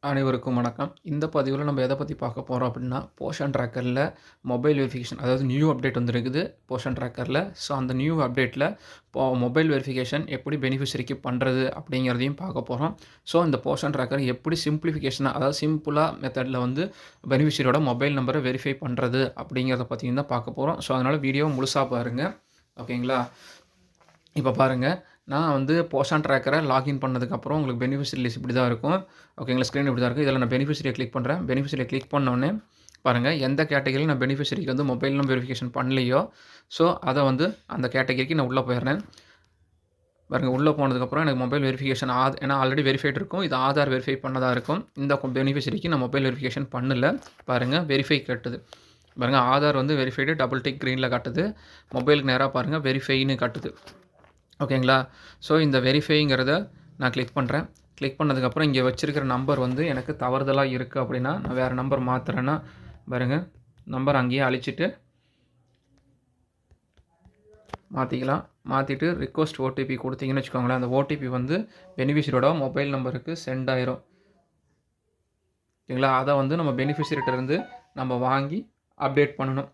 அனைவருக்கும் வணக்கம். இந்த பதிவுல நம்ம எத பத்தி பார்க்க போறோம் அப்படின்னா, போஷன் ட்ராக்கர்ல மொபைல் வெரிஃபிகேஷன் அதாவது நியூ அப்டேட் வந்திருக்குது போஷன் ட்ராக்கர்ல. ஸோ அந்த நியூ அப்டேட்ல மொபைல் வெரிஃபிகேஷன் எப்படி பெனிஃபிஷரிக்கு பண்றது அப்படிங்கிறதையும் பார்க்க போறோம். ஸோ இந்த போஷன் ட்ராக்கர் எப்படி சிம்பிளிஃபிகேஷனா அதாவது சிம்பிளா மெத்தட்ல வந்து பெனிஃபிஷரியோட மொபைல் நம்பர வெரிஃபை பண்றது அப்படிங்கிறத பத்தியும் தான் பார்க்க போறோம். ஸோ அதனால வீடியோவ முழுசா பாருங்க. ஓகேங்களா? இப்போ பாருங்க, நான் வந்து போஷன் ட்ராக்கர லாகின் பண்ணதுக்கப்புறம் உங்களுக்கு பெனிஃபிஷரி லிஸ்ட் இப்படி தான் இருக்கும். ஓகேங்களா? ஸ்க்ரீன் இப்படி தான் இருக்கும். இதில நான் பெனிஃபிஷரிய கிளிக் பண்ணுறேன். பெனிஃபிஷரிய கிளிக் பண்ணோனே பாருங்க, எந்த கேட்டகரியில நான் பெனிஃபிஷரிக்கு வந்து மொபைல் நம்பர் வெரிஃபிகேஷன் பண்ணலையோ, ஸோ அத வந்து அந்த கேட்டகரிக்கு நான் உள்ள போயிடுறேன். பாருங்க, உள்ள போனதுக்கப்புறம் எனக்கு மொபைல் வெரிஃபிகேஷன் ஏன்னா ஆல்ரெடி வெரிஃபைட் இருக்கும். இது ஆதார் வெரிஃபை பண்ணதா இருக்கும். இந்த பெனிஃபிஷரிக்கு நான் மொபைல் வெரிஃபிகேஷன் பண்ணல. பாருங்க, வெரிஃபை காட்டுது. பாருங்க, ஆதார் வந்து வெரிஃபைடு டபுள் டிக் கிரீன்ல காட்டுது. மொபைலுக்கு நேரா பாருங்க வெரிஃபைன்னு காட்டுது. ஓகேங்களா? ஸோ இந்த வெரிஃபைங்கிறத நான் கிளிக் பண்ணுறேன். கிளிக் பண்ணதுக்கப்புறம் இங்கே வச்சிருக்கிற நம்பர் வந்து எனக்கு தவறுதலா இருக்குது அப்படின்னா, நான் வேறு நம்பர் மாத்துறேன்னா, பாருங்க நம்பர் அங்கேயே அழிச்சிட்டு மாற்றிக்கலாம். மாற்றிட்டு ரிக்வெஸ்ட் ஓடிபி கொடுத்தீங்கன்னு வச்சுக்கோங்களேன், அந்த ஓடிபி வந்து பெனிஃபிஷரியோட மொபைல் நம்பருக்கு சென்ட் ஆயிரும். ஓகேங்களா? அதை வந்து நம்ம பெனிஃபிஷரிட்ட இருந்து நம்ம வாங்கி அப்டேட் பண்ணணும்.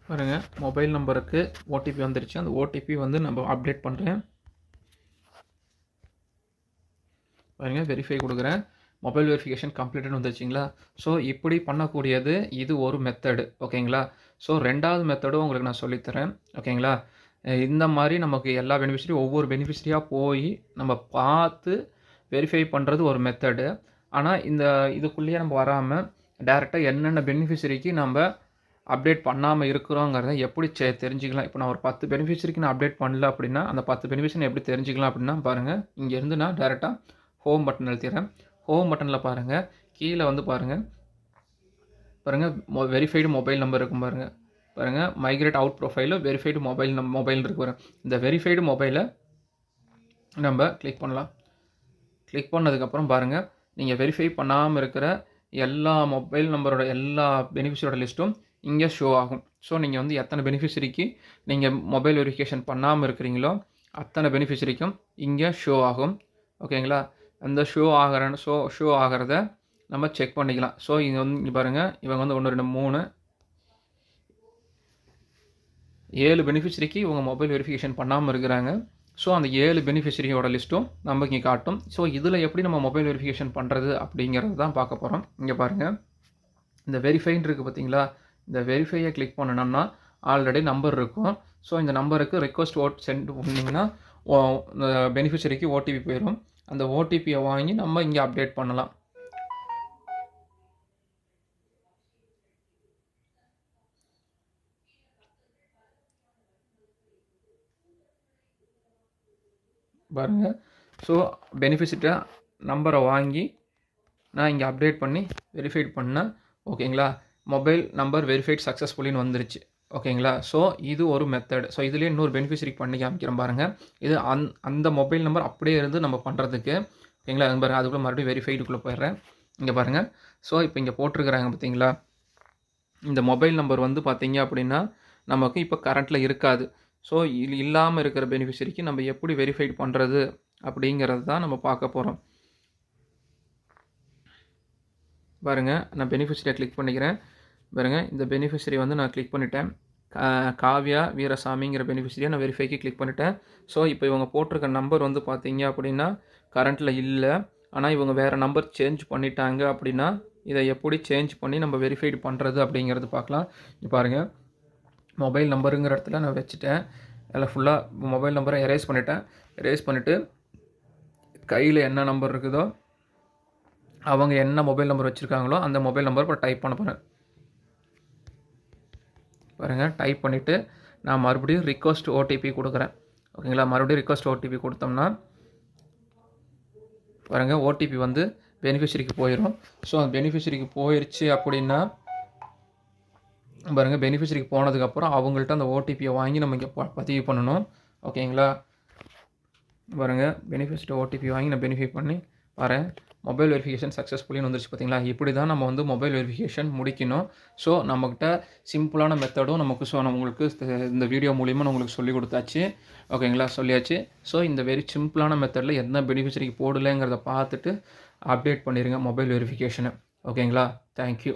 பாருங்க, மொபைல் நம்பருக்கு ஓடிபி வந்துருச்சு. அந்த ஓடிபி வந்து நம்ம அப்டேட் பண்ணுறேன். பாருங்க, வெரிஃபை கொடுக்குறேன். மொபைல் வெரிஃபிகேஷன் கம்ப்ளீட்டட்னு வந்துருச்சுங்களா? ஸோ இப்படி பண்ணக்கூடியது இது ஒரு மெத்தடு. ஓகேங்களா? ஸோ 2வது மெத்தடும் உங்களுக்கு நான் சொல்லித்தரேன். ஓகேங்களா? இந்த மாரி நமக்கு எல்லா பெனிஃபிஷரியும் ஒவ்வொரு பெனிஃபிஷரியா போய் நம்ம பார்த்து வெரிஃபை பண்ணுறது ஒரு மெத்தடு. ஆனா இதுக்குள்ளேயே நம்ம வராம டைரக்ட்டா என்னென்ன பெனிஃபிஷரிக்கு நம்ப அப்டேட் பண்ணாம இருக்கிறோங்கிறத எப்படி தெரிஞ்சுக்கலாம்? இப்போ நான் ஒரு 10 பெனிஃபிஷரிக்கு நான் அப்டேட் பண்ணல அப்படின்னா, அந்த 10 பெனிஃபிஷரி எப்படி தெரிஞ்சுக்கலாம் அப்படின்னா, பாருங்க இங்கேருந்து நான் டைரக்ட்டா ஹோம் பட்டன் அழுத்திடுறேன். ஹோம் பட்டன்ல பாருங்க, கீழ வந்து பாருங்க, வெரிஃபைடு மொபைல் நம்பர் இருக்கும் பாருங்க. பாருங்க, migrate out profile verified mobile இருக்கு பாருங்க. இந்த வெரிஃபைடு மொபைல நம்ம கிளிக் பண்ணலாம். கிளிக் பண்ணதுக்கப்புறம் பாருங்க, நீங்க வெரிஃபை பண்ணாம இருக்கிற எல்லா மொபைல் நம்பரோட எல்லா பெனிஃபிஷரியோட லிஸ்ட்டும் இங்கே ஷோ ஆகும். ஸோ நீங்கள் வந்து எத்தனை பெனிஃபிஷரிக்கு நீங்கள் மொபைல் வெரிஃபிகேஷன் பண்ணாமல் இருக்கிறீங்களோ அத்தனை பெனிஃபிஷரிக்கும் இங்கே ஷோ ஆகும். ஓகேங்களா? அந்த ஷோ ஆகிறத நம்ம செக் பண்ணிக்கலாம். ஸோ இங்கே வந்து இங்கே பாருங்கள், இவங்க வந்து 1, 2, 3, 7 பெனிஃபிஷரிக்கு இவங்க மொபைல் வெரிஃபிகேஷன் பண்ணாமல் இருக்கிறாங்க. ஸோ அந்த 7 பெனிஃபிஷரியோட லிஸ்ட்டும் நம்ம இங்கே காட்டும். ஸோ இதில் எப்படி நம்ம மொபைல் வெரிஃபிகேஷன் பண்ணுறது அப்படிங்கிறது தான் பார்க்க போகிறோம். இங்கே பாருங்கள், இந்த வெரிஃபைன்னு இருக்குது பார்த்தீங்களா? இந்த வெரிஃபையை கிளிக் பண்ணணும்னா ஆல்ரெடி நம்பர் இருக்கும். ஸோ இந்த நம்பருக்கு ரிக்வெஸ்ட் சென்ட் பண்ணிங்கன்னா பெனிஃபிஷரிக்கு ஓடிபி போயிடும். அந்த ஓடிபியை வாங்கி நம்ம இங்கே அப்டேட் பண்ணலாம். பாருங்க, ஸோ பெனிஃபிஷரிட்ட நம்பரை வாங்கி நான் இங்கே அப்டேட் பண்ணி வெரிஃபைட் பண்ணேன். ஓகேங்களா? மொபைல் நம்பர் வெரிஃபைட் சக்ஸஸ்ஃபுல்லின்னு வந்துருச்சு. ஓகேங்களா? ஸோ இது ஒரு மெத்தட். ஸோ இதுலேயே இன்னொரு பெனிஃபிஷரிக்கு பண்ணி காமிக்கிறேன் பாருங்கள். இது அந்த மொபைல் நம்பர் அப்படியே இருந்து நம்ம பண்ணுறதுக்கு. ஓகேங்களா? பாருங்கள், அதுக்குள்ளே மறுபடியும் வெரிஃபைடுக்குள்ளே போயிடுறேன். இங்கே பாருங்கள், ஸோ இப்போ இங்கே போட்டிருக்கிறாங்க பார்த்தீங்களா? இந்த மொபைல் நம்பர் வந்து பார்த்தீங்க அப்படின்னா நமக்கு இப்போ கரண்ட்டில் இருக்காது. ஸோ இது இல்லாமல் இருக்கிற பெனிஃபிஷரிக்கு நம்ம எப்படி வெரிஃபைட் பண்ணுறது அப்படிங்கிறது தான் நம்ம பார்க்க போகிறோம். பாருங்கள், நான் பெனிஃபிஷரியை கிளிக் பண்ணிக்கிறேன். பாருங்கள், இந்த பெனிஃபிஷரி வந்து நான் கிளிக் பண்ணிட்டேன். காவ்யா வீரசாமிங்கிற பெனிஃபிஷரியை நான் வெரிஃபைக்கு கிளிக் பண்ணிட்டேன். ஸோ இப்போ இவங்க போட்டிருக்க நம்பர் வந்து பார்த்தீங்க அப்படின்னா கரண்ட்டில் இல்லை. ஆனால் இவங்க வேறு நம்பர் சேஞ்ச் பண்ணிட்டாங்க அப்படின்னா இதை எப்படி சேஞ்ச் பண்ணி நம்ம வெரிஃபைடு பண்ணுறது அப்படிங்கிறது பார்க்கலாம். இங்கே பாருங்கள், மொபைல் நம்பருங்கிற இடத்துல நான் வச்சுட்டேன். அதில் ஃபுல்லாக மொபைல் நம்பரை எரேஸ் பண்ணிட்டேன். எரேஸ் பண்ணிவிட்டு கையில் என்ன நம்பர் இருக்குதோ அவங்க என்ன மொபைல் நம்பர் வச்சுருக்காங்களோ அந்த மொபைல் நம்பர் இப்போ டைப் பண்ண போகிறேன். பாருங்கள், டைப் பண்ணிவிட்டு நான் மறுபடியும் ரிக்வெஸ்ட் ஓடிபி கொடுக்குறேன். ஓகேங்களா? மறுபடியும் ரிக்வெஸ்ட் ஓடிபி கொடுத்தோம்னா பாருங்கள், ஓடிபி வந்து பெனிஃபிஷரிக்கு போயிடும். ஸோ அந்த பெனிஃபிஷரிக்கு போயிடுச்சு அப்படின்னா பாருங்கள், பெனிஃபிஷரிக்கு போனதுக்கப்புறம் அவங்கள்ட்ட அந்த ஓடிபியை வாங்கி நம்ம இங்கே பதிவு பண்ணணும். ஓகேங்களா? பாருங்க பெனிஃபிட் ஓடிபி வாங்கி நான் வெரிஃபை பண்ணி வரேன். மொபைல் வெரிஃபிகேஷன் சக்ஸஸ்ஃபுல்லின்னு வந்துருச்சு பார்த்தீங்களா? இப்படி தான் நம்ம வந்து மொபைல் வெரிஃபிகேஷன் முடிக்கணும். ஸோ நம்மகிட்ட சிம்பிளான மெத்தடும் நமக்கு நான் உங்களுக்கு இந்த வீடியோ மூலியமா நான் உங்களுக்கு சொல்லிக் குடுத்தாச்சு. ஓகேங்களா? சொல்லியாச்சு. ஸோ இந்த வெரி சிம்பிளான மெத்தட்ல என்ன பெனிஃபிஷரிக்கு போடலங்கிறத பார்த்துட்டு அப்டேட் பண்ணிருங்க மொபைல் வெரிஃபிகேஷன. ஓகேங்களா? Thank you.